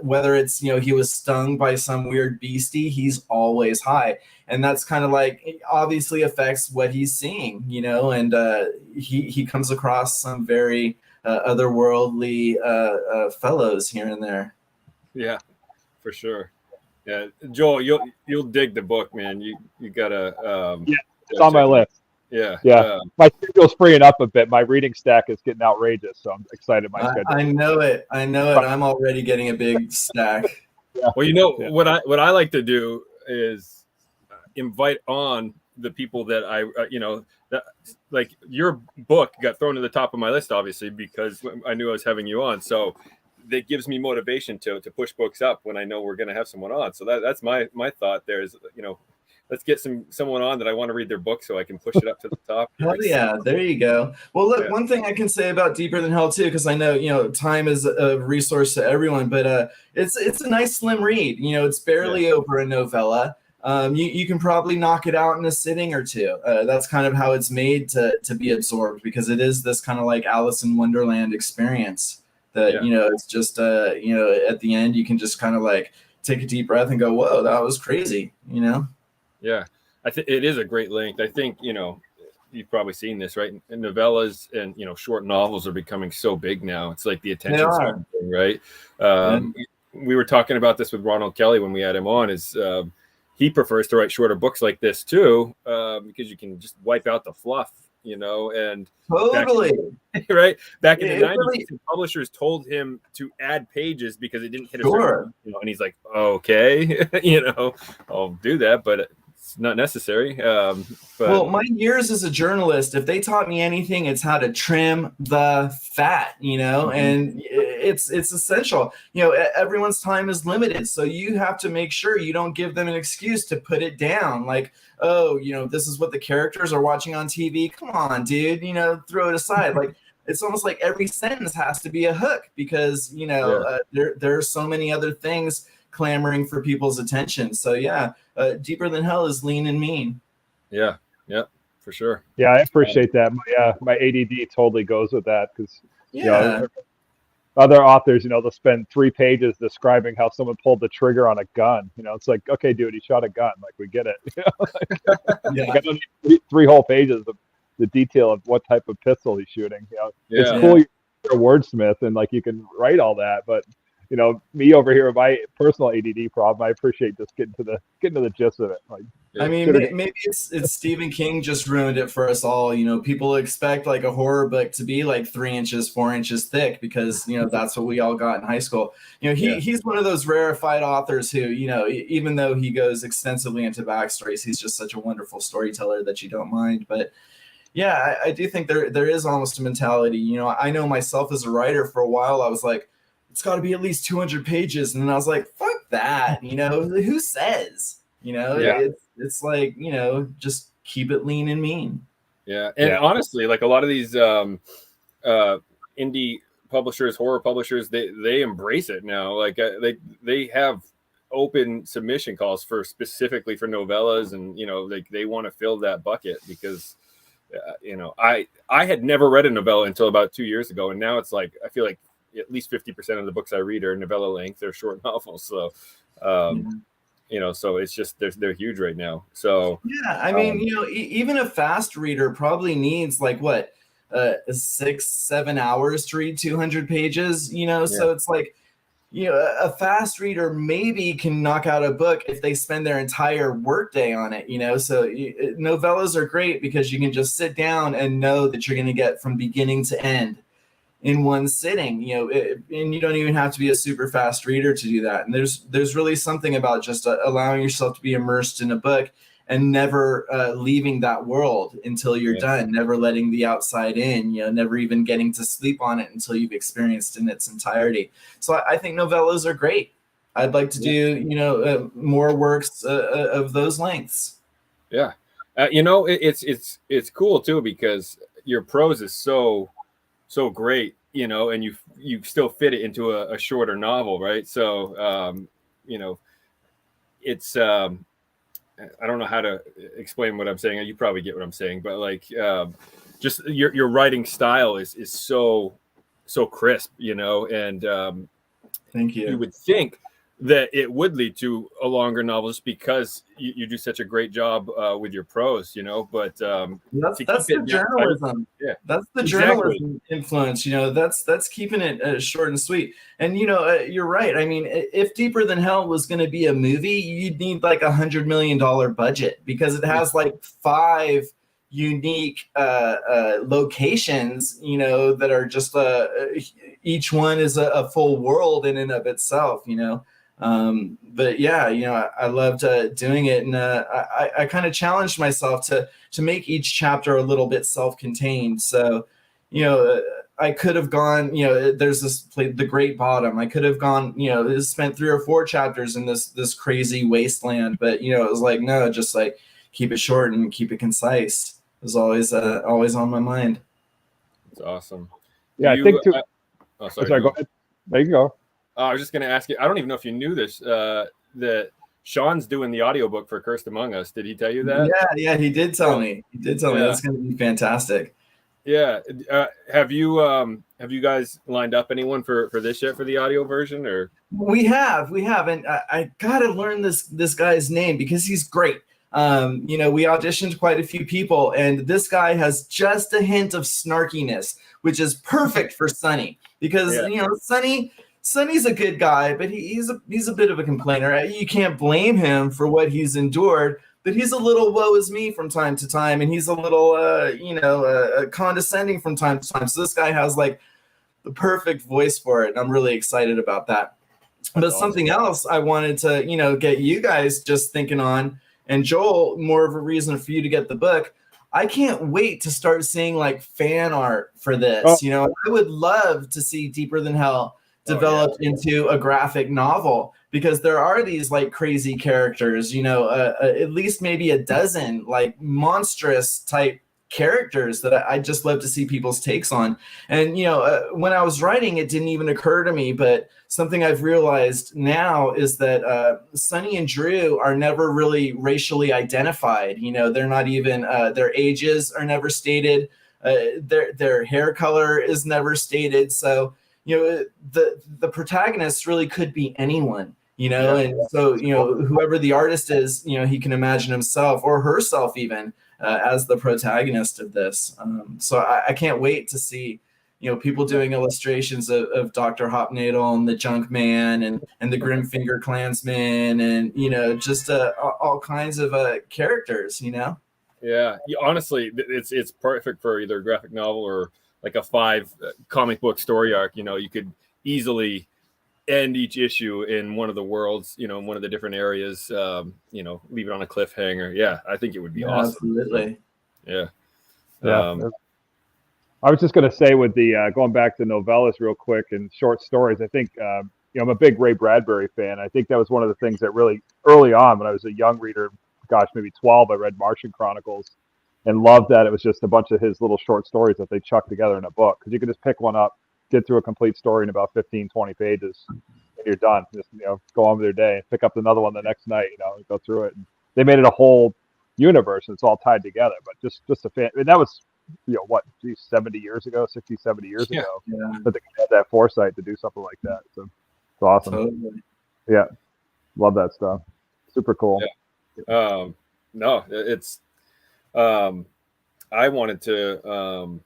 whether it's, he was stung by some weird beastie, he's always high. And that's kind of like, it obviously affects what he's seeing, and he comes across some very otherworldly fellows here and there. Yeah, for sure. Yeah, Joel, you'll dig the book, man. You gotta. It's on my list. Yeah. My schedule's freeing up a bit. My reading stack is getting outrageous, so I'm excited. I know it. I'm already getting a big stack. Well, what I like to do is invite on the people that that, like, your book got thrown to the top of my list, obviously, because I knew I was having you on. So that gives me motivation to push books up when I know we're going to have someone on. So that's my thought there is, let's get someone on that I want to read their book so I can push it up to the top. Hell yeah, there you go. Well, look, one thing I can say about Deeper Than Hell too, because I know, time is a resource to everyone, but it's a nice slim read. It's barely over a novella. You can probably knock it out in a sitting or two. That's kind of how it's made to be absorbed, because it is this kind of like Alice in Wonderland experience that, it's just, at the end, you can just kind of like, take a deep breath and go, whoa, that was crazy, you know? Yeah, I think it is a great length. I think, you know, you've probably seen this, right? And novellas and, you know, short novels are becoming so big now. It's like the attention span thing, right? We were talking about this with Ronald Kelly when we had him on. Is he prefers to write shorter books like this too, because you can just wipe out the fluff, you know. And totally right back in the 90s, really, publishers told him to add pages because it didn't hit a certain, you know, and he's like, okay, you know, I'll do that, but it's not necessary. But well, my years as a journalist, if they taught me anything, it's how to trim the fat, you know, and it's essential. You know, everyone's time is limited, so you have to make sure you don't give them an excuse to put it down. Like, oh, you know, this is what the characters are watching on TV. Come on, dude, you know, throw it aside. Like, it's almost like every sentence has to be a hook because, you know, there are so many other things clamoring for people's attention. So yeah, Deeper Than Hell is lean and mean. Yeah, for sure. Yeah, I appreciate that. My ADD totally goes with that because you know, other authors, you know, they'll spend 3 pages describing how someone pulled the trigger on a gun. You know, it's like, okay, dude, he shot a gun. Like, we get it. You know? Like, I don't need 3 whole pages of the detail of what type of pistol he's shooting. You know, it's cool you're a wordsmith and like you can write all that, but you know, me over here, my personal ADD problem, I appreciate just getting to the gist of it. Like, I mean, maybe it's Stephen King just ruined it for us all. You know, people expect like a horror book to be like 3 inches, 4 inches thick because, you know, that's what we all got in high school. You know, he's one of those rarefied authors who, you know, even though he goes extensively into backstories, he's just such a wonderful storyteller that you don't mind. But yeah, I do think there is almost a mentality. You know, I know myself as a writer for a while, I was like, it's got to be at least 200 pages. And then I was like, fuck that. You know, who says, you know, it's like, you know, just keep it lean and mean. Yeah. And honestly, like a lot of these indie publishers, horror publishers, they embrace it now. Like they have open submission calls specifically for novellas. And, you know, like they want to fill that bucket because, you know, I had never read a novella until about 2 years ago. And now it's like, I feel like at least 50% of the books I read are novella length. They're short novels. So, you know, so it's just, they're huge right now. So, yeah, I mean, you know, even a fast reader probably needs like 6-7 hours to read 200 pages, you know? So it's like, you know, a fast reader maybe can knock out a book if they spend their entire workday on it, you know? So novellas are great because you can just sit down and know that you're going to get from beginning to end in one sitting, you know, and you don't even have to be a super fast reader to do that. And there's really something about just allowing yourself to be immersed in a book and never leaving that world until you're done, never letting the outside in, you know, never even getting to sleep on it until you've experienced in its entirety. So I think novellas are great. I'd like to do, you know, more works of those lengths. Yeah. You know, it's cool too, because your prose is so great, you know, and you still fit it into a shorter novel, right? So, you know, it's I don't know how to explain what I'm saying. You probably get what I'm saying, but like, just your writing style is so crisp, you know, and thank you. You would think that it would lead to a longer novel just because you do such a great job with your prose, you know, but that's the journalism. That's the journalism influence, you know, that's keeping it short and sweet. And, you know, you're right. I mean, if Deeper Than Hell was going to be a movie, you'd need like $100 million budget because it has like 5 unique locations, you know, that are just each one is a full world in and of itself, you know. But yeah, you know, I loved doing it, and I kind of challenged myself to make each chapter a little bit self-contained. So, you know, I could have gone, you know, there's this The Great Bottom. I could have gone, you know, spent 3 or 4 chapters in this crazy wasteland, but you know, it was like, no, just like keep it short and keep it concise. It was always on my mind. It's awesome. Yeah, I think too. Sorry, go ahead. There you go. I was just going to ask you, I don't even know if you knew this, that Sean's doing the audiobook for Cursed Among Us. Did he tell you that? Yeah, he did tell me. That's going to be fantastic. Yeah. Have you guys lined up anyone for this yet for the audio version or? We have, and I gotta learn this guy's name because he's great. We auditioned quite a few people, and this guy has just a hint of snarkiness, which is perfect for Sonny because Sonny's a good guy, but he's a bit of a complainer. You can't blame him for what he's endured, but he's a little woe is me from time to time, and he's a little condescending from time to time. So this guy has like the perfect voice for it, and I'm really excited about that. But awesome. Something else I wanted to, get you guys just thinking on, and Joel, more of a reason for you to get the book. I can't wait to start seeing like fan art for this. I would love to see Deeper Than Hell developed into a graphic novel because there are these like crazy characters, at least maybe a dozen like monstrous type characters that I just love to see people's takes on. And when I was writing, it didn't even occur to me, but something I've realized now is that Sonny and Drew are never really racially identified. They're not even their ages are never stated, their hair color is never stated. So the protagonist really could be anyone. And so whoever the artist is, he can imagine himself or herself even as the protagonist of this. So I can't wait to see, people doing illustrations of Dr. Hopnadel and the Junk Man and the Grimfinger Klansman and, just all kinds of characters, Yeah, honestly, it's perfect for either a graphic novel or like a 5 comic book story arc. You could easily end each issue in one of the worlds, in one of the different areas, leave it on a cliffhanger. Yeah, I think it would be awesome. Absolutely. Yeah. I was just going to say with the going back to novellas real quick and short stories, I think, I'm a big Ray Bradbury fan. I think that was one of the things that really early on when I was a young reader, maybe 12, I read Martian Chronicles and loved that. It was just a bunch of his little short stories that they chucked together in a book because you could just pick one up, get through a complete story in about 15, 20 pages, and you're done. Just, go on with your day, pick up another one the next night, and go through it. And they made it a whole universe, and it's all tied together. But just a fan. And that was, 70 years ago, 60, 70 years ago, that they had that foresight to do something like that. So it's awesome. Totally. Yeah. Love that stuff. Super cool. Yeah. No, it's, I wanted to,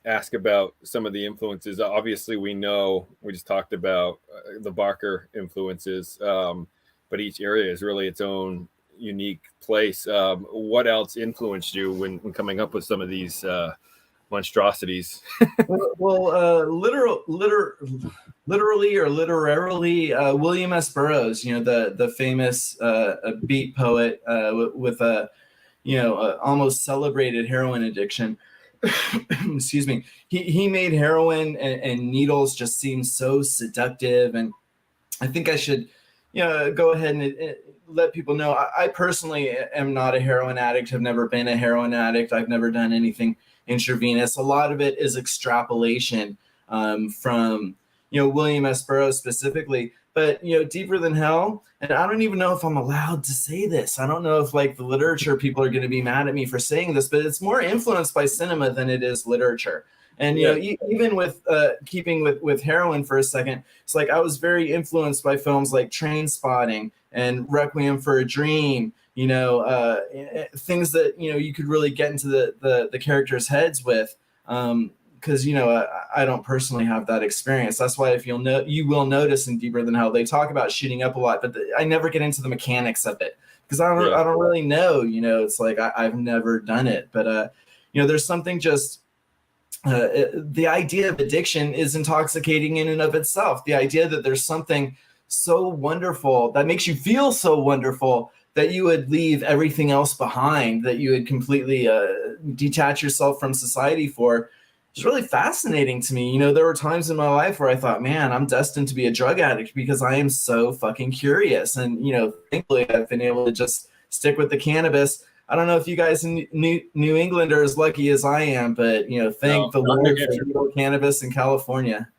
ask about some of the influences. Obviously, we just talked about the Barker influences, but each area is really its own unique place. What else influenced you when coming up with some of these monstrosities? Well, literally or literarily, William S. Burroughs, the famous beat poet with a almost celebrated heroin addiction. Excuse me. He made heroin and needles just seem so seductive, and I think I should go ahead and let people know I personally am not a heroin addict. Have never been a heroin addict. I've never done anything intravenous. A lot of it is extrapolation from William S. Burroughs specifically. But Deeper Than Hell, and I don't even know if I'm allowed to say this. I don't know if like the literature people are going to be mad at me for saying this, but it's more influenced by cinema than it is literature. And even with keeping with heroin for a second, it's like I was very influenced by films like Trainspotting and Requiem for a Dream. Things that you could really get into the characters' heads with. Because I don't personally have that experience. That's why if you will notice in Deeper Than Hell, they talk about shooting up a lot, but I never get into the mechanics of it because I don't really know. It's like I've never done it, but there's something just. The idea of addiction is intoxicating in and of itself. The idea that there's something so wonderful that makes you feel so wonderful that you would leave everything else behind, that you would completely detach yourself from society for. It's really fascinating to me. There were times in my life where I thought, man, I'm destined to be a drug addict because I am so fucking curious. And, thankfully I've been able to just stick with the cannabis. I don't know if you guys in New England are as lucky as I am, but, thank the Lord for legal cannabis in California.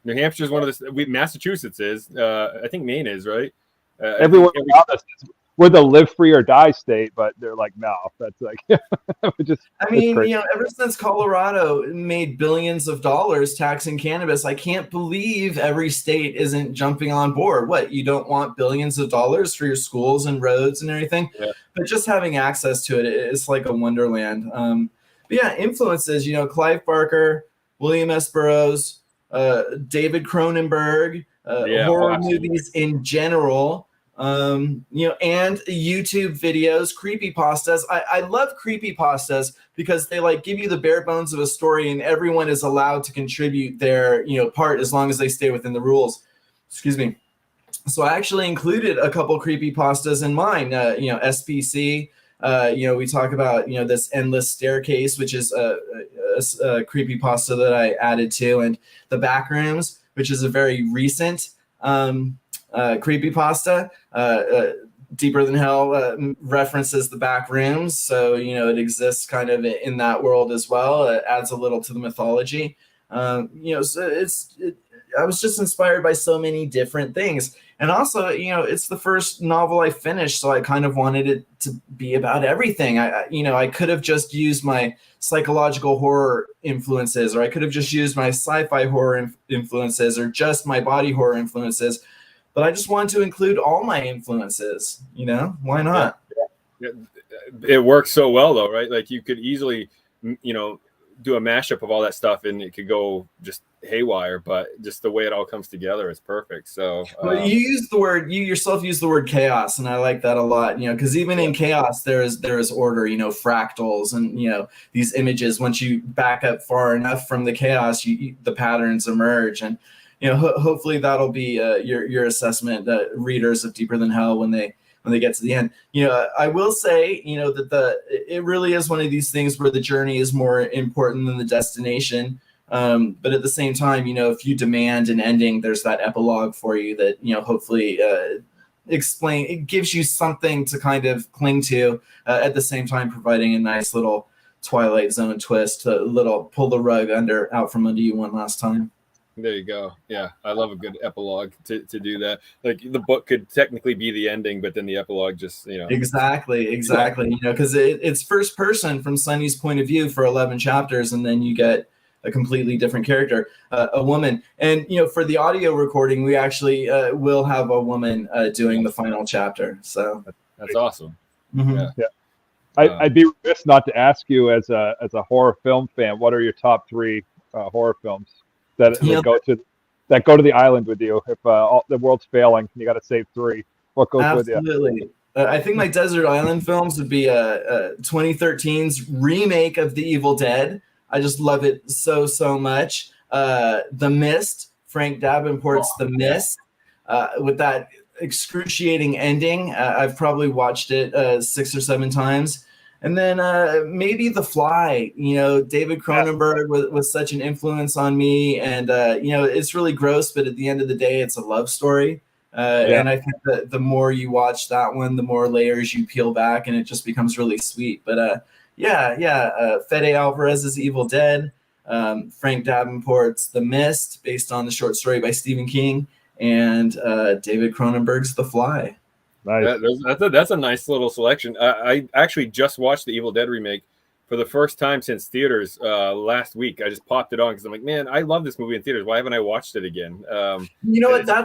New Hampshire is one of the, Massachusetts is, I think Maine is, right? Everyone around us is. we're the live free or die state, but they're like, no, that's like, I mean, ever since Colorado made billions of dollars taxing cannabis, I can't believe every state isn't jumping on board. What, you don't want billions of dollars for your schools and roads and everything? Yeah. But just having access to it, it's like a wonderland. But yeah, influences, Clive Barker, William S. Burroughs, David Cronenberg, horror movies in general. And YouTube videos, creepypastas. I love creepypastas because they like give you the bare bones of a story and everyone is allowed to contribute their, part as long as they stay within the rules. Excuse me. So I actually included a couple creepypastas in mine, SPC. We talk about, this endless staircase, which is a creepypasta that I added to, and the Backrooms, which is a very recent, creepypasta. Deeper Than Hell references the back rooms, so it exists kind of in that world as well. It adds a little to the mythology. So I was just inspired by so many different things, and also it's the first novel I finished, so I kind of wanted it to be about everything. I could have just used my psychological horror influences, or I could have just used my sci-fi horror influences, or just my body horror influences. But I just wanted to include all my influences, why not? Yeah. It works so well though, right? Like you could easily, do a mashup of all that stuff and it could go just haywire, but just the way it all comes together is perfect. So well, you yourself use the word chaos, and I like that a lot, because even in chaos there is order, fractals and these images. Once you back up far enough from the chaos, the patterns emerge, and hopefully that'll be your assessment, readers of Deeper Than Hell, when they get to the end. I will say, that it really is one of these things where the journey is more important than the destination. But at the same time, if you demand an ending, there's that epilogue for you that, hopefully it gives you something to kind of cling to, at the same time providing a nice little Twilight Zone twist, a little pull the rug out from under you one last time. There you go. Yeah, I love a good epilogue to do that. Like the book could technically be the ending, but then the epilogue just, Exactly. Because it's first person from Sunny's point of view for 11 chapters, and then you get a completely different character, a woman. And, for the audio recording, we actually will have a woman doing the final chapter. So that's awesome. Mm-hmm. Yeah. I'd be remiss not to ask you, as a horror film fan, what are your top 3 horror films that go to the island with you if the world's failing? You got to save 3. What goes with you? Absolutely. I think my desert island films would be 2013's remake of The Evil Dead. I just love it so much. The Mist, Frank Davenport's The Mist, with that excruciating ending. I've probably watched it 6 or 7 times. And then maybe The Fly. David Cronenberg was such an influence on me, and it's really gross, but at the end of the day, it's a love story. And I think that the more you watch that one, the more layers you peel back, and it just becomes really sweet. But Fede Alvarez's Evil Dead, Frank Davenport's The Mist, based on the short story by Stephen King, and David Cronenberg's The Fly. Nice. That's a nice little selection. I actually just watched the Evil Dead remake for the first time since theaters last week. I just popped it on because I'm like, man, I love this movie in theaters. Why haven't I watched it again? That's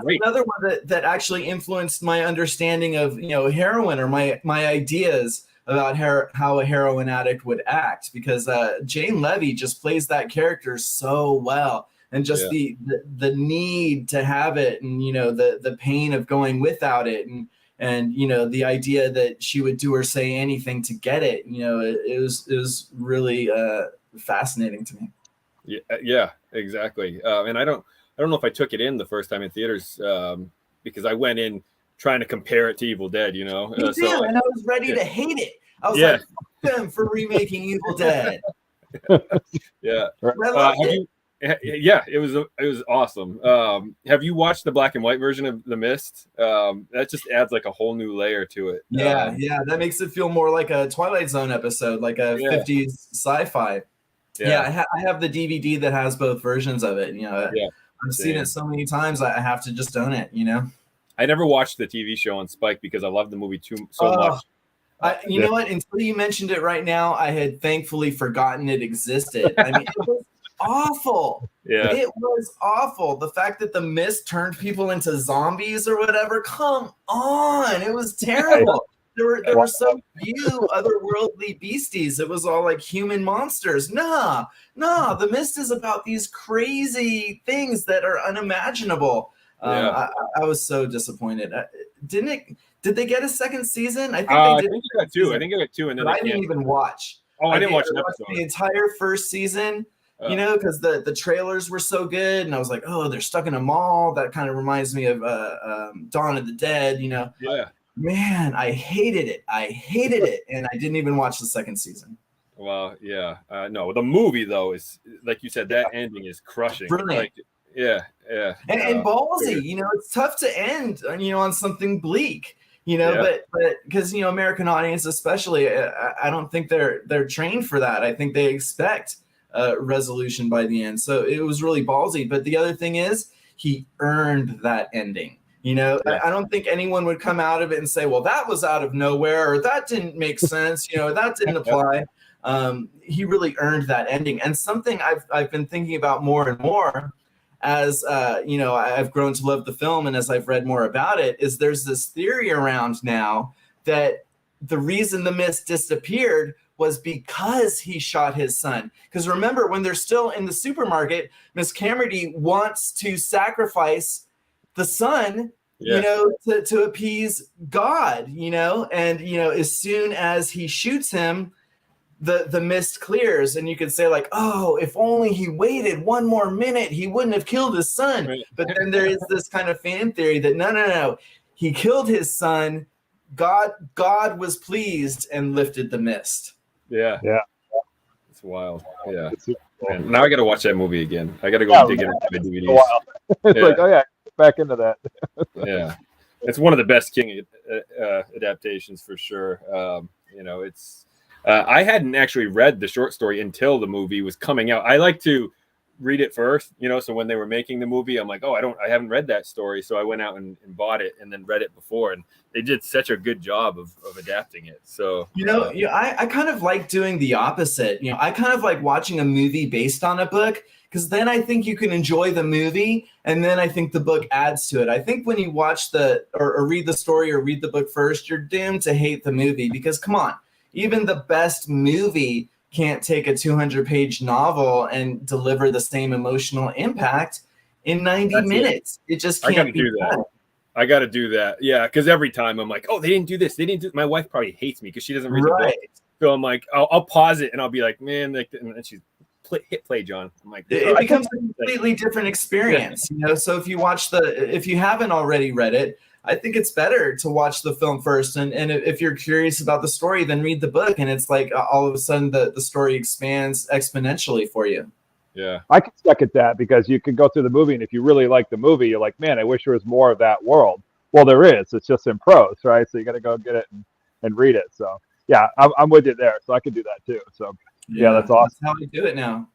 great. Another one that actually influenced my understanding of heroin, or my ideas about how a heroin addict would act, because Jane Levy just plays that character so well, and just the need to have it, and the pain of going without it, and the idea that she would do or say anything to get it. It was really fascinating to me. Yeah, exactly. And I don't know if I took it in the first time in theaters, because I went in trying to compare it to Evil Dead, and I was ready to hate it. I was like, fuck them for remaking Evil Dead. Yeah. I loved it. It was awesome. Have you watched the black and white version of The Mist? That just adds like a whole new layer to it. Yeah, that makes it feel more like a Twilight Zone episode, like a 50s sci-fi. Yeah, I have the DVD that has both versions of it. I've seen it so many times, I have to just own it. I never watched the TV show on Spike because I loved the movie so much. You know what? Until you mentioned it right now, I had thankfully forgotten it existed. I mean, it was awful. Yeah. It was awful. The fact that the mist turned people into zombies or whatever. Come on. It was terrible. There were so few otherworldly beasties. It was all like human monsters. Nah. The mist is about these crazy things that are unimaginable. I was so disappointed. Did they get a second season? I think they did. I think you got two. I think I got two, and then I didn't even watch. Oh, I didn't watch an episode. The entire first season, you know, because the trailers were so good, and I was like, oh, they're stuck in a mall. That kind of reminds me of Dawn of the Dead. You know. Yeah. Man, I hated it. And I didn't even watch the second season. Well, yeah. No, the movie though is like you said. That ending is crushing. Brilliant. Like, yeah. And ballsy. You know, it's tough to end, on something bleak. You know, but because American audience especially, I don't think they're trained for that. I think they expect resolution by the end. So it was really ballsy. But the other thing is, he earned that ending. You know, I don't think anyone would come out of it and say, well, that was out of nowhere, or that didn't make sense. That didn't apply. He really earned that ending. And something I've been thinking about more and more as, I've grown to love the film and as I've read more about it, is there's this theory around now that the reason the mist disappeared was because he shot his son. Because remember, when they're still in the supermarket, Miss Carmody wants to sacrifice the son, to appease God, and, as soon as he shoots him, the mist clears, and you could say like, oh, if only he waited one more minute, he wouldn't have killed his son. Right. But then there is this kind of fan theory that no, he killed his son. God was pleased and lifted the mist. Yeah. It's wild. Yeah. And now I got to watch that movie again. I got to go dig it into the DVDs. It's like, oh yeah, back into that. Yeah, it's one of the best King adaptations for sure. It's I hadn't actually read the short story until the movie was coming out. I like to read it first, so when they were making the movie, I'm like, oh, I haven't read that story, so I went out and bought it and then read it before, and they did such a good job of adapting it. So I kind of like doing the opposite. I kind of like watching a movie based on a book, because then I think you can enjoy the movie, and then I think the book adds to it. I think when you watch or read the story or read the book first, you're doomed to hate the movie, because come on, even the best movie can't take a 200-page novel and deliver the same emotional impact in 90 minutes. It just can't be done. I got to do that. Yeah, because every time I'm like, oh, they didn't do this. They didn't do. My wife probably hates me because she doesn't read the book. So I'm like, I'll pause it and I'll be like, man, and then she's hit play, John. I'm like, it becomes a completely different experience, So if you haven't already read it, I think it's better to watch the film first. And if you're curious about the story, then read the book. And it's like all of a sudden the story expands exponentially for you. Yeah. I can second that, because you can go through the movie, and if you really like the movie, you're like, man, I wish there was more of that world. Well, there is. It's just in prose, right? So you got to go get it and read it. So, yeah, I'm with you there. So I can do that too. So, yeah, that's awesome. That's how we do it now.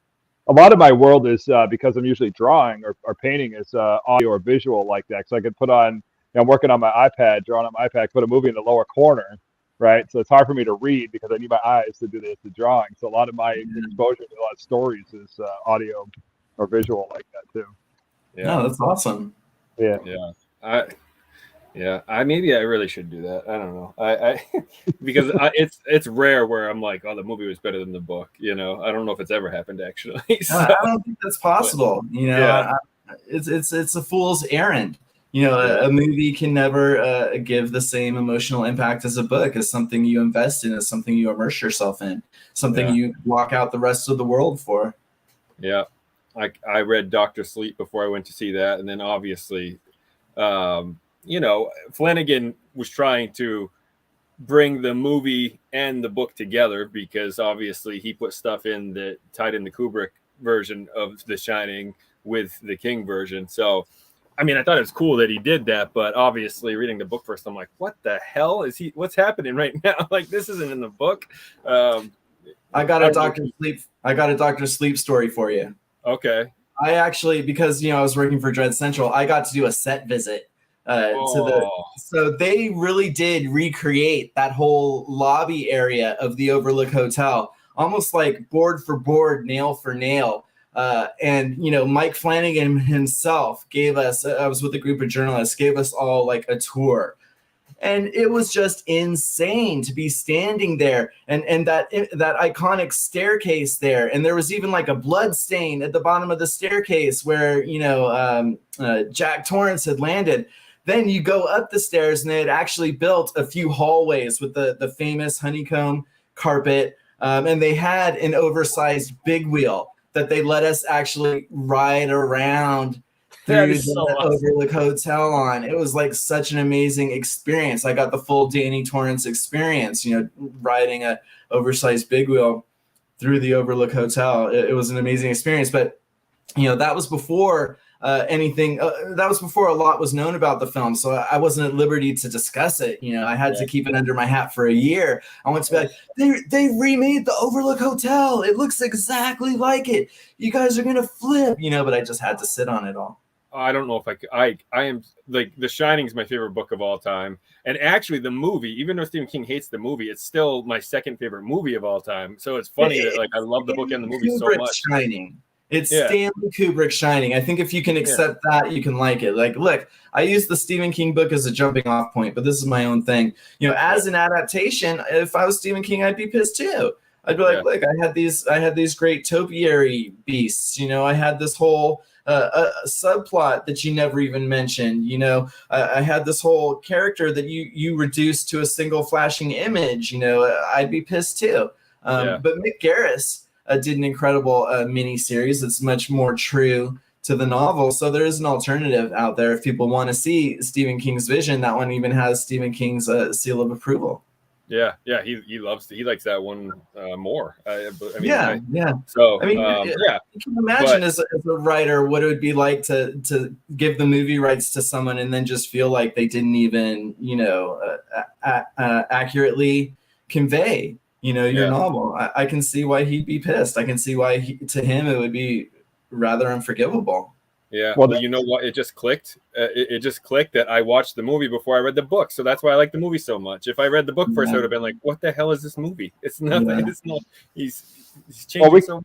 A lot of my world is, because I'm usually drawing or painting, is audio or visual like that. So I could put on, I'm working on my iPad, drawing on my iPad, put a movie in the lower corner, right? So it's hard for me to read because I need my eyes to do the drawing. So a lot of my exposure to a lot of stories is audio or visual like that too. Yeah, no, that's awesome. Yeah. I maybe I really should do that. I don't know. I because it's rare where I'm like, oh, the movie was better than the book. I don't know if it's ever happened actually. So, I don't think that's possible. It's a fool's errand. A movie can never give the same emotional impact as a book, as something you invest in, as something you immerse yourself in, something you block out the rest of the world for. Yeah. I read Dr. Sleep before I went to see that. And then obviously, Flanagan was trying to bring the movie and the book together, because obviously he put stuff in that tied in the Kubrick version of The Shining with the King version. So, I mean, I thought it was cool that he did that, but obviously reading the book first, I'm like, what the hell what's happening right now? Like, this isn't in the book. I got a Dr. Sleep story for you. Okay. I actually, because, I was working for Dread Central, I got to do a set visit to the. So they really did recreate that whole lobby area of the Overlook Hotel, almost like board for board, nail for nail. And Mike Flanagan himself gave us. I was with a group of journalists, gave us all like a tour. And it was just insane to be standing there and that iconic staircase there. And there was even like a blood stain at the bottom of the staircase where, Jack Torrance had landed. Then you go up the stairs and they had actually built a few hallways with the famous honeycomb carpet. And they had an oversized big wheel that they let us actually ride around through the Overlook Hotel on. It was like such an amazing experience. I got the full Danny Torrance experience, riding a oversized big wheel through the Overlook Hotel. It was an amazing experience, but that was before anything. That was before a lot was known about the film, so I wasn't at liberty to discuss it. I had to keep it under my hat for a year. I went to be like, they remade the Overlook Hotel. It looks exactly like it. You guys are gonna flip, but I just had to sit on it all. I don't know if I could. I am like The Shining is my favorite book of all time, and actually the movie, even though Stephen King hates the movie, it's still my second favorite movie of all time. So it's funny that like I love the book and the movie so much. Shining. It's Stanley Kubrick Shining. I think if you can accept that, you can like it. Like, look, I use the Stephen King book as a jumping off point, but this is my own thing. As an adaptation, if I was Stephen King, I'd be pissed too. I'd be like, look, I had these great topiary beasts. I had this whole a subplot that you never even mentioned. I had this whole character that you reduced to a single flashing image. I'd be pissed too. But Mick Garris did an incredible mini series that's much more true to the novel. So there is an alternative out there if people want to see Stephen King's vision. That one even has Stephen King's seal of approval. Yeah, he likes that one more. So you can imagine as a writer what it would be like to give the movie rights to someone and then just feel like they didn't even accurately convey your novel. I can see why he'd be pissed. I can see why to him it would be rather unforgivable. Yeah. Well, you know what? It just clicked. It just clicked that I watched the movie before I read the book. So that's why I like the movie so much. If I read the book first, I would have been like, what the hell is this movie? It's nothing. Yeah. It's not. He's changing so much.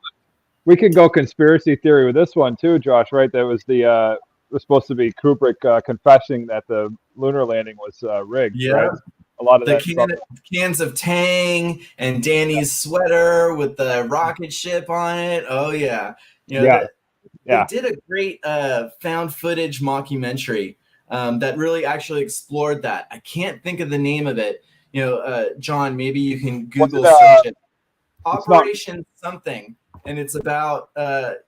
We can go conspiracy theory with this one too, Josh, right? That was was supposed to be Kubrick confessing that the lunar landing was rigged. Yeah. Right? A lot of the cans of Tang and Danny's sweater with the rocket ship on it. Oh yeah. They did a great found footage mockumentary that really actually explored that. I can't think of the name of it. John, maybe you can Google search it. Operation something. And it's about,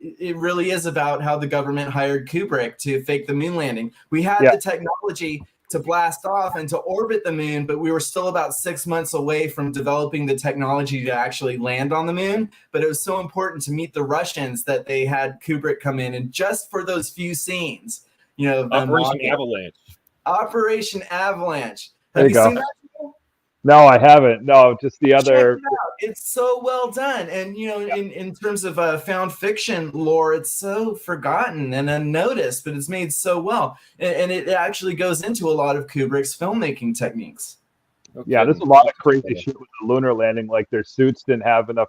it really is about how the government hired Kubrick to fake the moon landing. We had the technology to blast off and to orbit the moon, but we were still about 6 months away from developing the technology to actually land on the moon. But it was so important to meet the Russians that they had Kubrick come in, and just for those few scenes, Operation Avalanche. Have you seen that? No, I haven't. No, just the other. It's so well done. And, in terms of found fiction lore, it's so forgotten and unnoticed, but it's made so well. And it actually goes into a lot of Kubrick's filmmaking techniques. Okay. Yeah, there's a lot of crazy shit with the lunar landing. Like their suits didn't have enough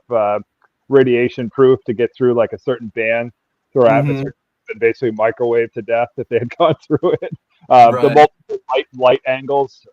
radiation proof to get through like a certain band through our atmosphere, and basically microwave to death if they had gone through it. The multiple light angles.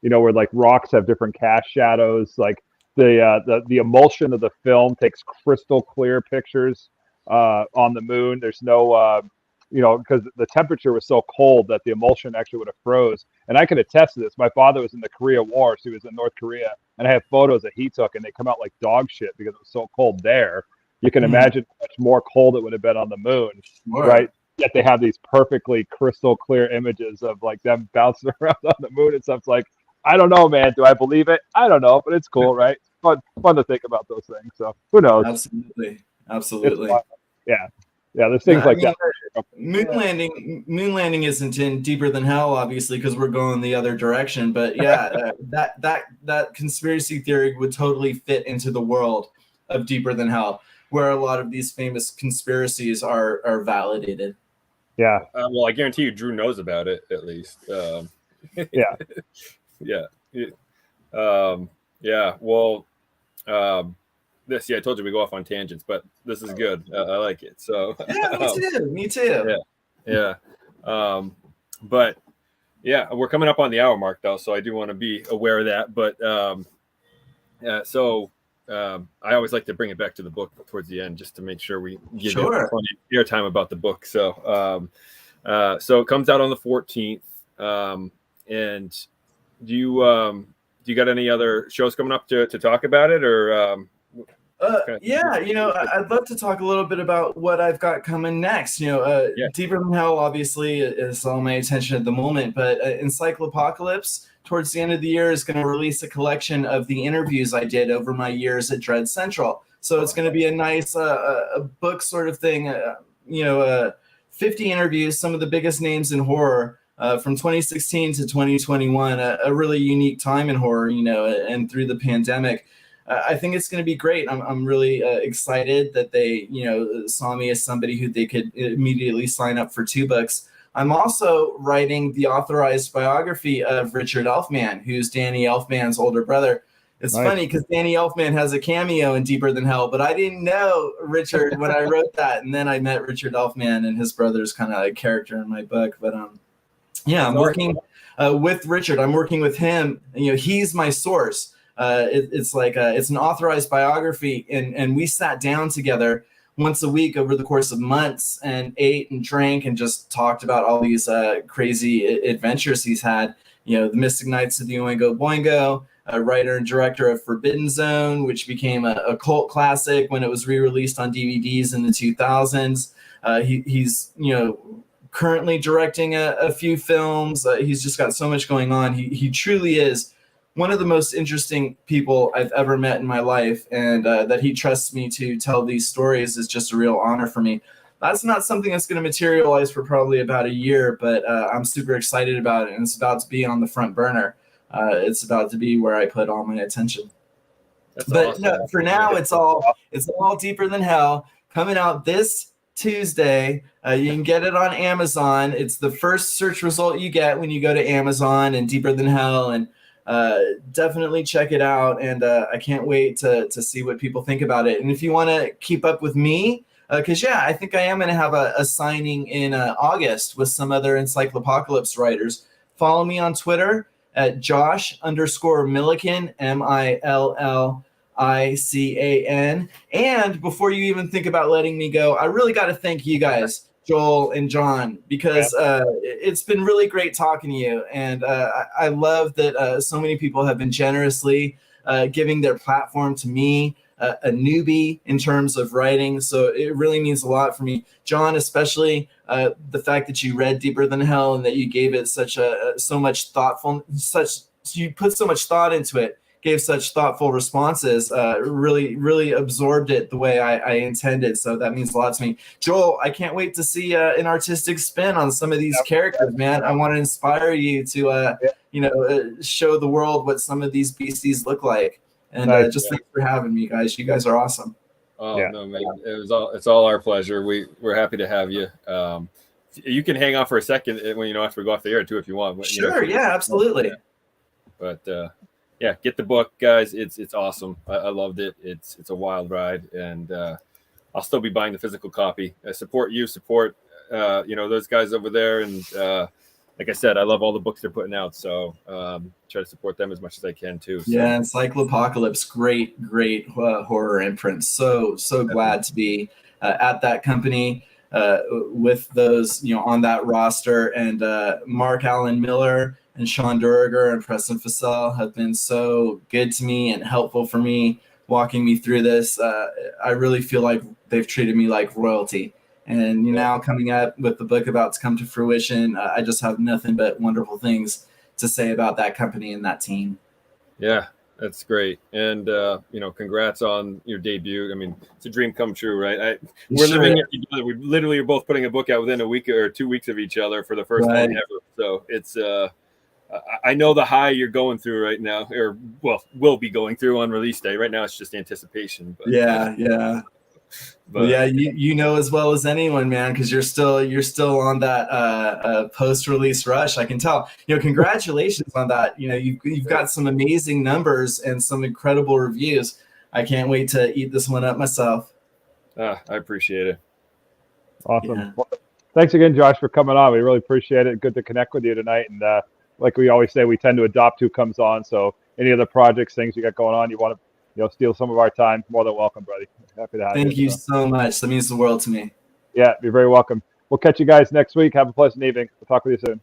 Where like rocks have different cast shadows, like the emulsion of the film takes crystal clear pictures on the moon. There's no, because the temperature was so cold that the emulsion actually would have froze. And I can attest to this. My father was in the Korea War, so he was in North Korea, and I have photos that he took, and they come out like dog shit because it was so cold there. You can imagine how much more cold it would have been on the moon, right? Yet they have these perfectly crystal clear images of like them bouncing around on the moon and stuff. It's like, I don't know, man. Do I believe it? I don't know, but it's cool, right? It's fun to think about those things. So who knows? Absolutely. Yeah. There's things like that. Moon landing isn't in Deeper Than Hell, obviously, because we're going the other direction. But yeah, that conspiracy theory would totally fit into the world of Deeper Than Hell, where a lot of these famous conspiracies are validated. Yeah. Well, I guarantee you, Drew knows about it at least. Yeah. Yeah. Yeah. Well, this, I told you we go off on tangents, but this is good. I like it. So, Yeah, me too. Me too. Yeah. But yeah, we're coming up on the hour mark though, so I do want to be aware of that. But I always like to bring it back to the book towards the end, just to make sure we give you plenty of airtime about the book. So, so it comes out on the 14th. And do you got any other shows coming up to talk about it, or? Yeah, I'd love to talk a little bit about what I've got coming next. Deeper Than Hell obviously is all my attention at the moment, but Encyclopocalypse towards the end of the year is going to release a collection of the interviews I did over my years at Dread Central. So it's going to be a nice a book sort of thing, 50 interviews, some of the biggest names in horror from 2016 to 2021, a really unique time in horror, and through the pandemic. I think it's going to be great. I'm really excited that they, saw me as somebody who they could immediately sign up for 2 books. I'm also writing the authorized biography of Richard Elfman, who's Danny Elfman's older brother. It's funny because Danny Elfman has a cameo in Deeper Than Hell, but I didn't know Richard when I wrote that. And then I met Richard Elfman, and his brother's kind of a character in my book. But I'm working with Richard. I'm working with him. He's my source. It's an authorized biography, and we sat down together once a week over the course of months and ate and drank and just talked about all these crazy adventures he's had. The Mystic Knights of the Oingo Boingo, writer and director of Forbidden Zone, which became a cult classic when it was re-released on DVDs in the 2000s. He's currently directing a few films. He's just got so much going on. He truly is one of the most interesting people I've ever met in my life, and that he trusts me to tell these stories is just a real honor for me. That's not something that's going to materialize for probably about a year, but I'm super excited about it, and it's about to be on the front burner. It's about to be where I put all my attention. That's awesome. No, for now, it's all Deeper Than Hell, coming out this Tuesday. You can get it on Amazon. It's the first search result you get when you go to Amazon and Deeper Than Hell, and definitely check it out. And I can't wait to see what people think about it. And if you want to keep up with me, because I think I am going to have a signing in August with some other Encyclopocalypse writers. Follow me on Twitter at Josh_Millican, MILLICAN. And before you even think about letting me go, I really got to thank you guys, Joel and John, because it's been really great talking to you. And I love that so many people have been generously giving their platform to me, a newbie in terms of writing. So it really means a lot for me. John, especially the fact that you read Deeper Than Hell and that you gave it you put so much thought into it, gave such thoughtful responses, really, really absorbed it the way I intended. So that means a lot to me. Joel, I can't wait to see an artistic spin on some of these characters, man. I want to inspire you to, show the world what some of these beasties look like. And thanks for having me, guys. You guys are awesome. Oh, no, man. It's all our pleasure. We're happy to have you. You can hang on for a second when, after we go off the air too, if you want. Sure. Absolutely. But, get the book, guys. It's awesome. I loved it. It's a wild ride, and I'll still be buying the physical copy. I support you, support those guys over there, and like I said, I love all the books they're putting out. So try to support them as much as I can too. So. Yeah, Encyclopocalypse, great horror imprint. So glad to be at that company with those on that roster, and Mark Allen Miller and Sean Duriger and Preston Fassell have been so good to me and helpful for me, walking me through this. I really feel like they've treated me like royalty. And now coming up with the book about to come to fruition, I just have nothing but wonderful things to say about that company and that team. Yeah, that's great. And, congrats on your debut. I mean, it's a dream come true, right? We're living it together. We literally are both putting a book out within a week or 2 weeks of each other for the first time ever. So it's I know the high you're going through right now, or will be going through on release day. Right now, it's just anticipation. But, yeah. But well, yeah, you know as well as anyone, man, because you're still on that post-release rush. I can tell. Congratulations on that. You've got some amazing numbers and some incredible reviews. I can't wait to eat this one up myself. I appreciate it. Awesome. Yeah. Well, thanks again, Josh, for coming on. We really appreciate it. Good to connect with you tonight. And like we always say, we tend to adopt who comes on. So any other projects, things you got going on, you want to steal some of our time, more than welcome, buddy. Happy to have you. Thank you so much. That means the world to me. Yeah, you're very welcome. We'll catch you guys next week. Have a pleasant evening. We'll talk with you soon.